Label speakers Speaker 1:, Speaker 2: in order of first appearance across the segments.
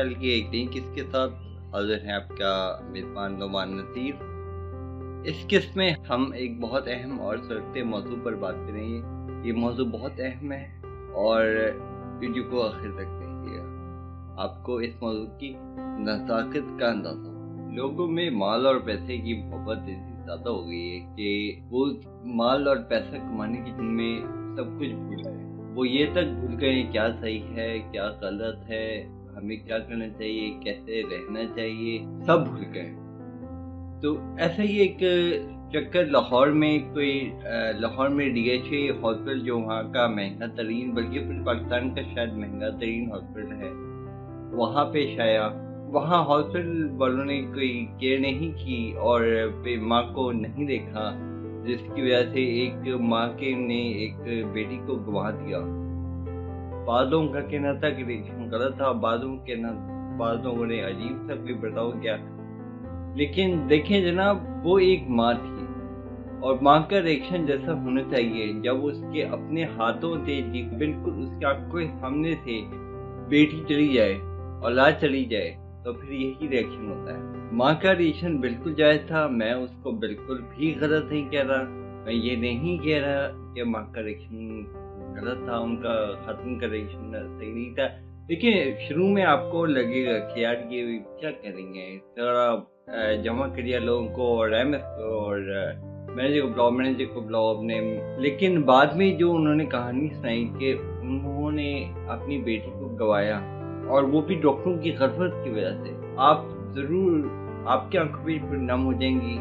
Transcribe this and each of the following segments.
Speaker 1: Channel की एक नई किस्त के साथ हाजिर हैं आपका मेज़बान नुमान नज़ीर। इस किस्त में हम एक बहुत अहम और सड़कते मौजू पर बात करेंगे। ये मौजू बहुत अहम है और वीडियो को आखिर तक देखिएगा, आपको इस मौजू की नज़ाकत का अंदाज़ा। लोगों में माल और पैसे की मोहब्बत इतनी ज़्यादा हो गई है कि वो माल और पैसा कमाने की धुन में सब कुछ भूल गए। वो ये तक भूल गए क्या सही है क्या गलत है, हमें क्या करना चाहिए, कैसे रहना चाहिए, सब भूल गए। तो ऐसा ही एक चक्कर लाहौर में लाहौर में DHA हॉस्पिटल, जो वहाँ का महंगा तरीन, बल्कि पूरे पाकिस्तान का शायद महंगा तरीन हॉस्पिटल है, वहाँ पेश आया। वहाँ हॉस्पिटल वालों ने कोई केयर नहीं की और माँ को नहीं देखा, जिसकी वजह से एक माँ के ने एक बेटी को गंवा दिया। बाद लोगों का कहना था कि रिएक्शन गलत था, बाद लोगों ने अजीब सा कोई बर्ताव किया। लेकिन देखें जनाब, वो एक माँ थी और माँ का रिएक्शन जैसा होना चाहिए, जब उसके अपने हाथों से जी बिल्कुल उसकी आंखों के सामने से बेटी चली जाए, औलाद चली जाए, तो फिर यही रिएक्शन होता है। माँ का रिएक्शन बिल्कुल जायज़ था, मैं उसको बिल्कुल भी गलत नहीं कह रहा। मैं ये नहीं कह रहा कि माँ का रिएक्शन गलत था, उनका खातून का रिएक्शन सही नहीं था। देखिए, शुरू में आपको लगेगा कि यार ये क्या करेंगे, थोड़ा जमा करिए लोगों को और MS को और मैनेजर को बुलाओ अपने। लेकिन बाद में जो उन्होंने कहानी सुनाई कि उन्होंने अपनी बेटी को गंवाया, और वो भी डॉक्टरों की गफलत की वजह से, आप ज़रूर आपकी आंखों भी नम हो जाएंगी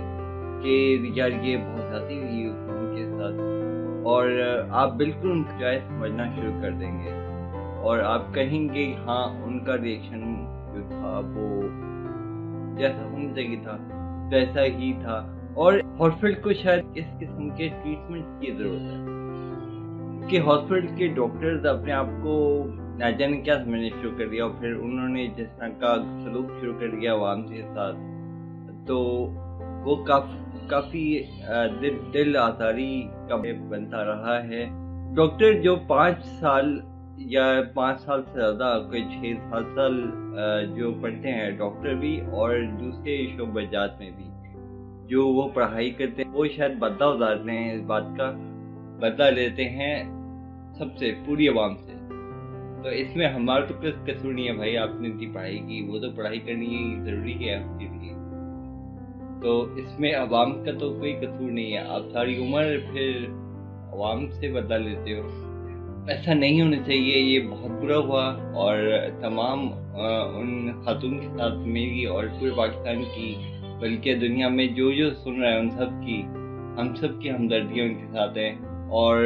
Speaker 1: कि यार ये बहुत ज़्यादा हुई उनके साथ, और आप बिल्कुल उनको जायज़ समझना शुरू कर देंगे और आप कहेंगे हाँ, उनका रिएक्शन जो था वो जैसा होना चाहिए था वैसा ही था। और हॉस्पिटल को शायद इस किस्म के ट्रीटमेंट की ज़रूरत है कि हॉस्पिटल के डॉक्टर्स अपने आप को ना जाने क्या समझने शुरू कर दिया और फिर उन्होंने जिस तरह का सलूक शुरू कर दिया आवाम के साथ, तो वो काफ़ी दिल आज़ारी का बनता रहा है। डॉक्टर जो 5 साल या 5 साल से ज़्यादा, कोई 6-7 साल जो पढ़ते हैं डॉक्टर भी और दूसरे शोबजात में भी जो वो पढ़ाई करते हैं, वो शायद बदला उतारते हैं, इस बात का बदला लेते हैं सबसे, पूरी आवाम से। तो इसमें हमारा तो कुछ कसूर नहीं है भाई, आपने इतनी पढ़ाई की, वो तो पढ़ाई करनी ज़रूरी है आपके लिए, तो इसमें अवाम का तो कोई कसूर नहीं है। आप सारी उम्र फिर अवाम से बदला लेते हो, ऐसा नहीं होना चाहिए, ये बहुत बुरा हुआ। और तमाम उन खातून के साथ मेरी और पूरे पाकिस्तान की, बल्कि दुनिया में जो सुन रहा है उन सब की, हम सब की हमदर्दियाँ उनके साथ हैं। और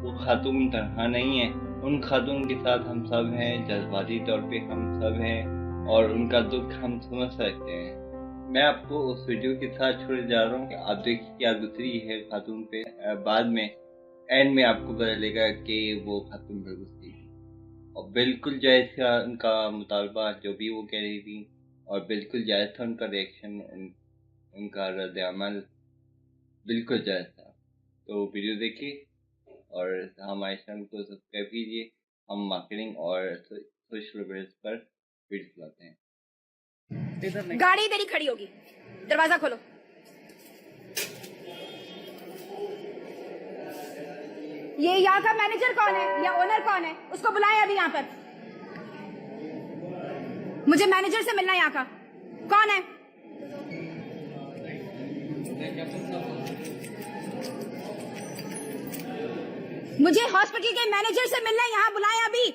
Speaker 1: वो खातून तनहा नहीं है, उन खातून के साथ हम सब हैं, जज्बाती तौर पे हम सब हैं और उनका दुख हम समझ सकते हैं। मैं आपको उस वीडियो के साथ छोड़े जा रहा हूँ, आप देखिए क्या गुजरी है खातून पे। बाद में एंड में आपको पता चलेगा कि वो खातून पर गुजरी थी और बिल्कुल जायज़ था उनका मुतालबा, जो भी वो कह रही थी, और बिल्कुल जायज़ था उनका रिएक्शन, उनका रद्द-ए-अमल बिल्कुल जायज़ था। तो वीडियो देखिए और हमारे चैनल को सब्सक्राइब कीजिए। हम मार्केटिंग और सोशल मीडिया पर वीडियो लाते हैं।
Speaker 2: गाड़ी इधर ही खड़ी होगी, दरवाजा खोलो। ये यहाँ का मैनेजर कौन है या ओनर कौन है, उसको बुलाएं अभी यहाँ पर। मुझे मैनेजर से मिलना है, यहाँ का कौन है? मुझे हॉस्पिटल के मैनेजर से मिलना है, यहाँ बुलाएं अभी।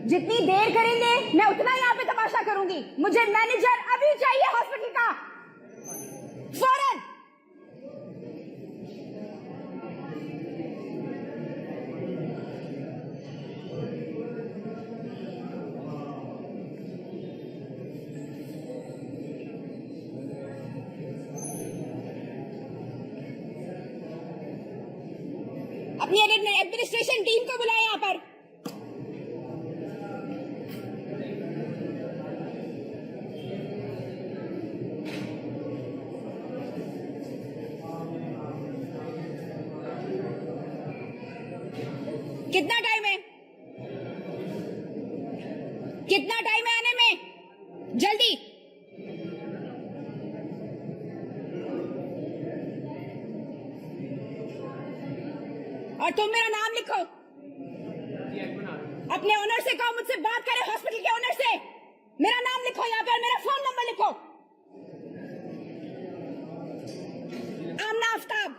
Speaker 2: जितनी देर करेंगे मैं उतना यहाँ पे तमाशा करूंगी। मुझे मैनेजर अभी चाहिए हॉस्पिटल का, फौरन। अपनी एडमिनिस्ट्रेशन टीम को बुलाएं यहाँ पर। कितना टाइम है? कितना टाइम है आने में? जल्दी। और तुम मेरा नाम लिखो। अपने ओनर से कहो मुझसे बात करे, हॉस्पिटल के ओनर से। मेरा नाम लिखो यहाँ पे और मेरा फोन नंबर लिखो। आमना आफ्ताब,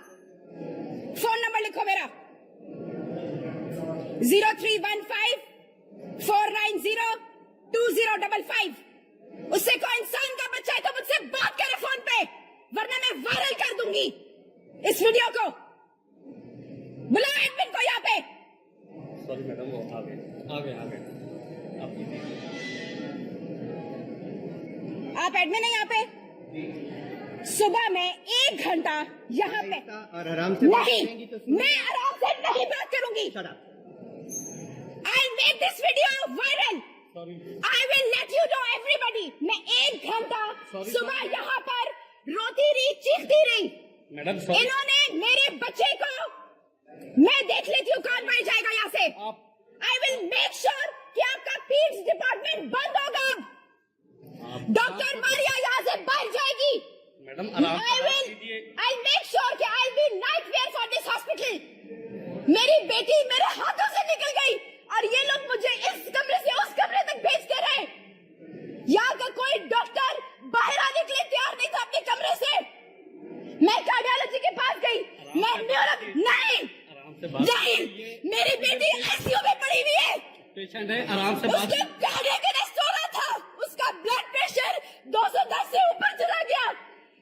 Speaker 2: फोन नंबर लिखो मेरा 0315-490-2055। उससे कोई इंसान का बच्चा है तो मुझसे बात करे फोन पे, वरना मैं वायरल कर दूंगी इस वीडियो को। बुलाओ एडमिन को यहाँ पे।
Speaker 3: सॉरी मैडम, वो आ गए।
Speaker 2: आप एडमिन है यहाँ पे? सुबह में 1 घंटा यहाँ पे
Speaker 3: और आराम से
Speaker 2: नहीं, मैं आराम से नहीं बात करूंगी। I'll make this video viral. I will let you know everybody. मैं 1 घंटा सुबह यहाँ पर रोती रही, चीखती रही।
Speaker 3: मैडम
Speaker 2: इन्होंने मेरे बच्चे को, मैं देख लेती हूँ कौन मर जाएगा यहाँ से। I will make sure कि आपका पीड्स डिपार्टमेंट बंद होगा। डॉक्टर मारिया यहाँ से बाहर जाएगी।
Speaker 3: मैडम
Speaker 2: I'll make sure कि I'll be nightmare for this hospital. मेरी बेटी मेरे हाथों से निकल गई और ये लोग मुझे इस कमरे से उस कमरे तक भेजते रहे। यहाँ का कोई डॉक्टर बाहर आने के लिए तैयार नहीं था अपने कमरे से। मैं कार्डियोलॉजी के पास गई, मैं नहीं, मेरी बेटी आईसीयू में पड़ी हुई है।
Speaker 3: पेशेंट है, आराम से बात।
Speaker 2: उसका कार्डियक अरेस्ट हो रहा था, उसका ब्लड प्रेशर 210 से ऊपर चला गया।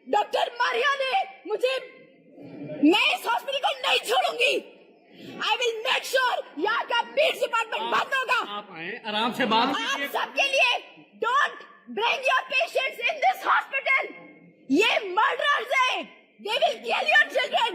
Speaker 2: डॉक्टर मारिया ने मुझे, मैं इस हॉस्पिटल को नहीं छोड़ूंगी। I will make sure यहाँ का पीड्स डिपार्टमेंट बंद होगा।
Speaker 3: आप आए, आराम से बात।
Speaker 2: आप सबके लिए don't bring your patients in this hospital. ये murderers हैं. They will kill your children.